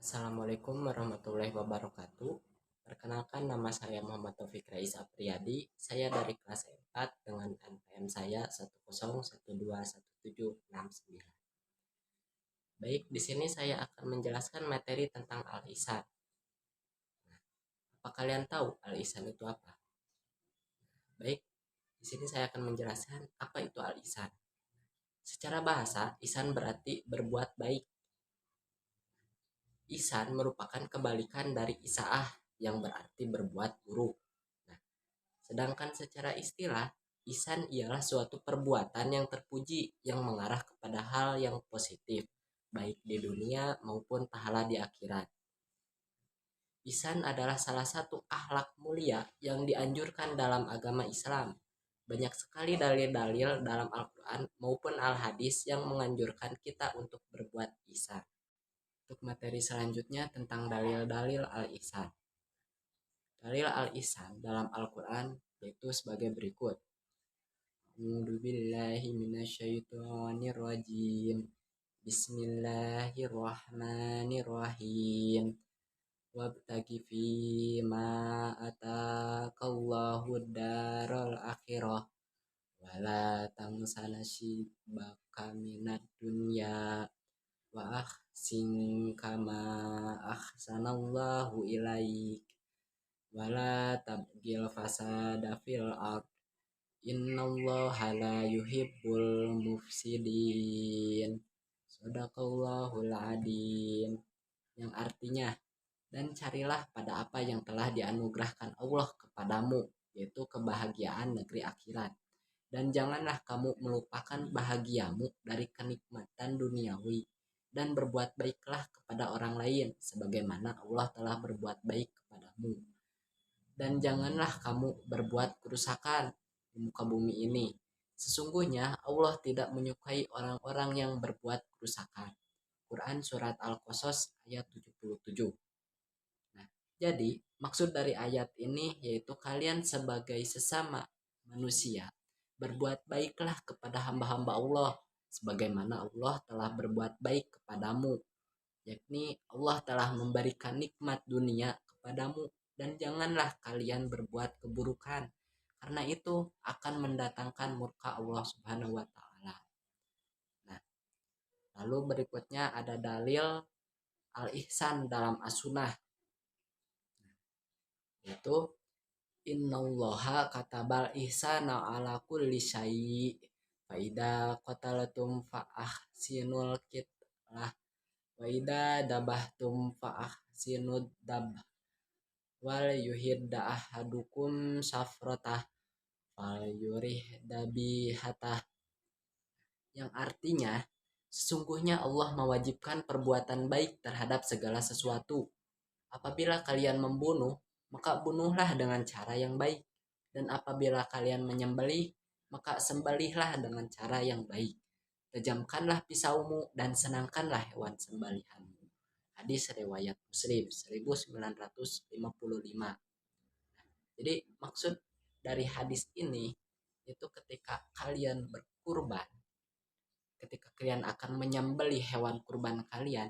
Assalamualaikum warahmatullahi wabarakatuh. Perkenalkan, nama saya Muhammad Taufik Rais Apriyadi. Saya dari kelas 4 dengan NPM saya 101217179. Baik, di sini saya akan menjelaskan materi tentang Al-Ihsan. Apa kalian tahu Al-Ihsan itu apa? Baik, di sini saya akan menjelaskan apa itu Al-Ihsan. Secara bahasa, ihsan berarti berbuat baik. Ihsan merupakan kebalikan dari isaah yang berarti berbuat buruk. Nah, sedangkan secara istilah, ihsan ialah suatu perbuatan yang terpuji yang mengarah kepada hal yang positif, baik di dunia maupun pahala di akhirat. Ihsan adalah salah satu akhlak mulia yang dianjurkan dalam agama Islam. Banyak sekali dalil-dalil dalam Al-Quran maupun Al-Hadis yang menganjurkan kita untuk berbuat ihsan. Untuk materi selanjutnya tentang dalil-dalil Al-Ihsan. Dalil Al-Ihsan dalam Al-Quran yaitu sebagai berikut. A'udzubillahi minasyaitonirrajim. Bismillahirrahmanirrahim. Wabtagi fima atakallahu daral akhirah wala tansa nasibaka minad dunya wa ahsin kama ahsanallahu ilaik wala tabgil fasada fil ard innallaha la yuhibbul mufsidin. Shadaqallahul adzim. Yang artinya, dan carilah pada apa yang telah dianugerahkan Allah kepadamu, yaitu kebahagiaan negeri akhirat. Dan janganlah kamu melupakan bahagiamu dari kenikmatan duniawi, dan berbuat baiklah kepada orang lain sebagaimana Allah telah berbuat baik kepadamu. Dan janganlah kamu berbuat kerusakan di muka bumi ini. Sesungguhnya Allah tidak menyukai orang-orang yang berbuat kerusakan. Quran Surat Al-Qasas ayat 77. Nah, jadi maksud dari ayat ini yaitu kalian sebagai sesama manusia berbuat baiklah kepada hamba-hamba Allah sebagaimana Allah telah berbuat baik kepadamu, yakni Allah telah memberikan nikmat dunia kepadamu, dan janganlah kalian berbuat keburukan karena itu akan mendatangkan murka Allah Subhanahu wa taala. Nah, lalu berikutnya ada dalil al-ihsan dalam as-sunnah, yaitu innallaha katabal ihsana ala kulli syai' fa idza qatalatum fa ahsinul qitlah wa idza dabahtum fa ahsinud dab wal yuhidda ahadukum safratah fal yurih dabihatah. Yang artinya, sesungguhnya Allah mewajibkan perbuatan baik terhadap segala sesuatu. Apabila kalian membunuh, maka bunuhlah dengan cara yang baik. Dan apabila kalian menyembelih, maka sembelihlah dengan cara yang baik. Tajamkanlah pisaumu dan senangkanlah hewan sembelihanmu. Hadis riwayat Muslim 1955. Jadi maksud dari hadis ini itu ketika kalian berkurban, ketika kalian akan menyembelih hewan kurban kalian,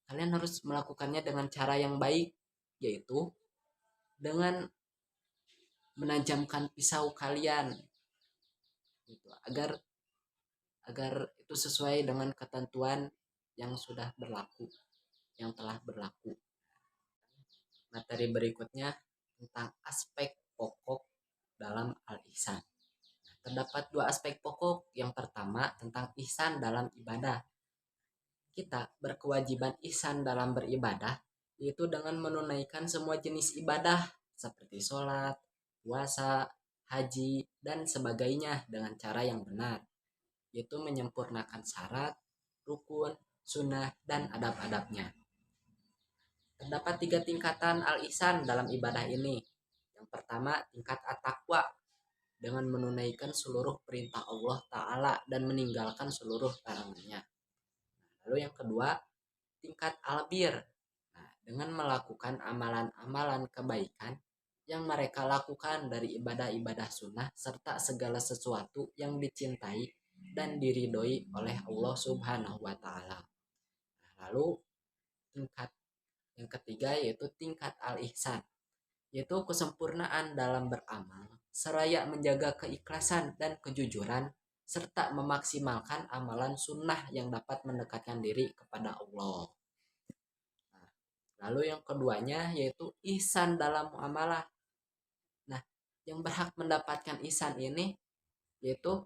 kalian harus melakukannya dengan cara yang baik, yaitu dengan menajamkan pisau kalian gitu, agar agar itu sesuai dengan ketentuan yang sudah berlaku, yang telah berlaku. Materi berikutnya tentang aspek pokok dalam al-ihsan. Terdapat dua aspek pokok. Yang pertama tentang ihsan dalam ibadah. Kita berkewajiban ihsan dalam beribadah, yaitu dengan menunaikan semua jenis ibadah seperti sholat, puasa, haji, dan sebagainya dengan cara yang benar, yaitu menyempurnakan syarat, rukun, sunnah, dan adab-adabnya. Terdapat 3 tingkatan al-ihsan dalam ibadah ini. Yang pertama, tingkat at-taqwa, dengan menunaikan seluruh perintah Allah Ta'ala dan meninggalkan seluruh larangannya. Lalu yang kedua, tingkat albir, dengan melakukan amalan-amalan kebaikan yang mereka lakukan dari ibadah-ibadah sunnah serta segala sesuatu yang dicintai dan diridhoi oleh Allah Subhanahu wa taala. Lalu tingkat yang ketiga yaitu tingkat al-ihsan, yaitu kesempurnaan dalam beramal, seraya menjaga keikhlasan dan kejujuran, serta memaksimalkan amalan sunnah yang dapat mendekatkan diri kepada Allah. Nah, lalu yang keduanya yaitu ihsan dalam muamalah. Nah, yang berhak mendapatkan ihsan ini yaitu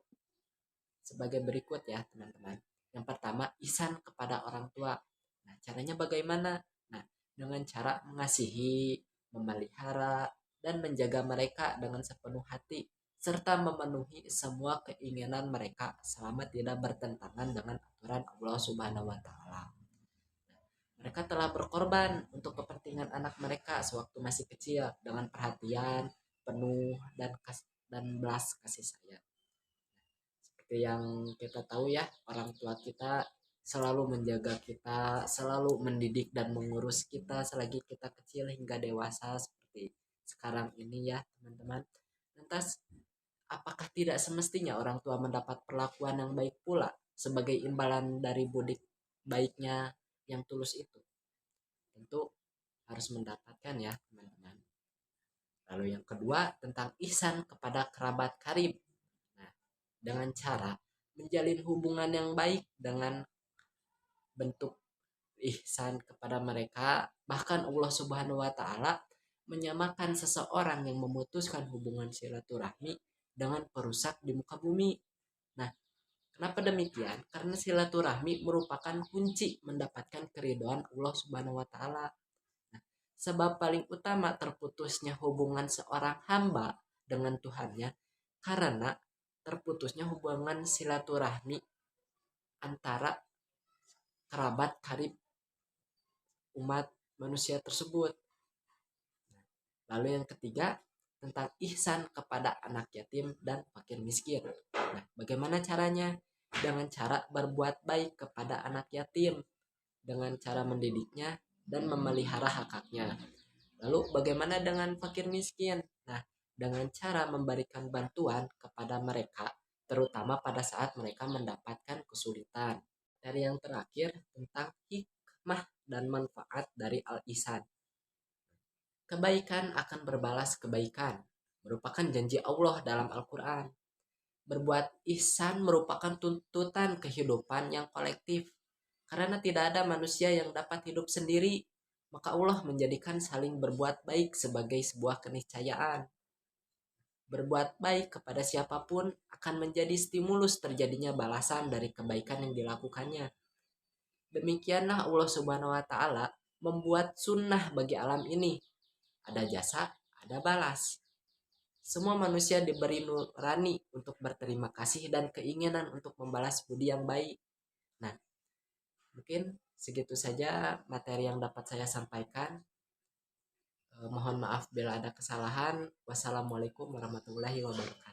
sebagai berikut ya teman-teman. Yang pertama, ihsan kepada orang tua. Nah, caranya bagaimana? Nah, dengan cara mengasihi, memelihara, dan menjaga mereka dengan sepenuh hati, serta memenuhi semua keinginan mereka selama tidak bertentangan dengan aturan Allah Subhanahu wa Ta'ala. Mereka telah berkorban untuk kepentingan anak mereka sewaktu masih kecil dengan perhatian penuh dan belas kasih sayang. Seperti yang kita tahu ya, orang tua kita selalu menjaga kita, selalu mendidik dan mengurus kita selagi kita kecil hingga dewasa seperti sekarang ini ya teman-teman. Lantas, apakah tidak semestinya orang tua mendapat perlakuan yang baik pula sebagai imbalan dari budi baiknya yang tulus itu? Tentu harus mendapatkan ya teman-teman. Lalu yang kedua tentang ihsan kepada kerabat karib. Nah, dengan cara menjalin hubungan yang baik dengan bentuk ihsan kepada mereka, bahkan Allah Subhanahu wa taala menyamakan seseorang yang memutuskan hubungan silaturahmi dengan perusak di muka bumi. Nah, kenapa demikian? Karena silaturahmi merupakan kunci mendapatkan keridhaan Allah Subhanahu wa taala. Nah, sebab paling utama terputusnya hubungan seorang hamba dengan Tuhannya karena terputusnya hubungan silaturahmi antara kerabat karib umat manusia tersebut. Lalu yang ketiga tentang ihsan kepada anak yatim dan fakir miskin. Nah, bagaimana caranya? Dengan cara berbuat baik kepada anak yatim, dengan cara mendidiknya dan memelihara hak-haknya. Lalu bagaimana dengan fakir miskin? Nah, dengan cara memberikan bantuan kepada mereka, terutama pada saat mereka mendapatkan kesulitan. Dari yang terakhir tentang hikmah dan manfaat dari al-ihsan. Kebaikan akan berbalas kebaikan, merupakan janji Allah dalam Al-Quran. Berbuat ihsan merupakan tuntutan kehidupan yang kolektif. Karena tidak ada manusia yang dapat hidup sendiri, maka Allah menjadikan saling berbuat baik sebagai sebuah keniscayaan. Berbuat baik kepada siapapun akan menjadi stimulus terjadinya balasan dari kebaikan yang dilakukannya. Demikianlah Allah Subhanahu wa taala membuat sunnah bagi alam ini. Ada jasa, ada balas. Semua manusia diberi nurani untuk berterima kasih dan keinginan untuk membalas budi yang baik. Nah, mungkin segitu saja materi yang dapat saya sampaikan. Mohon maaf bila ada kesalahan. Wassalamualaikum warahmatullahi wabarakatuh.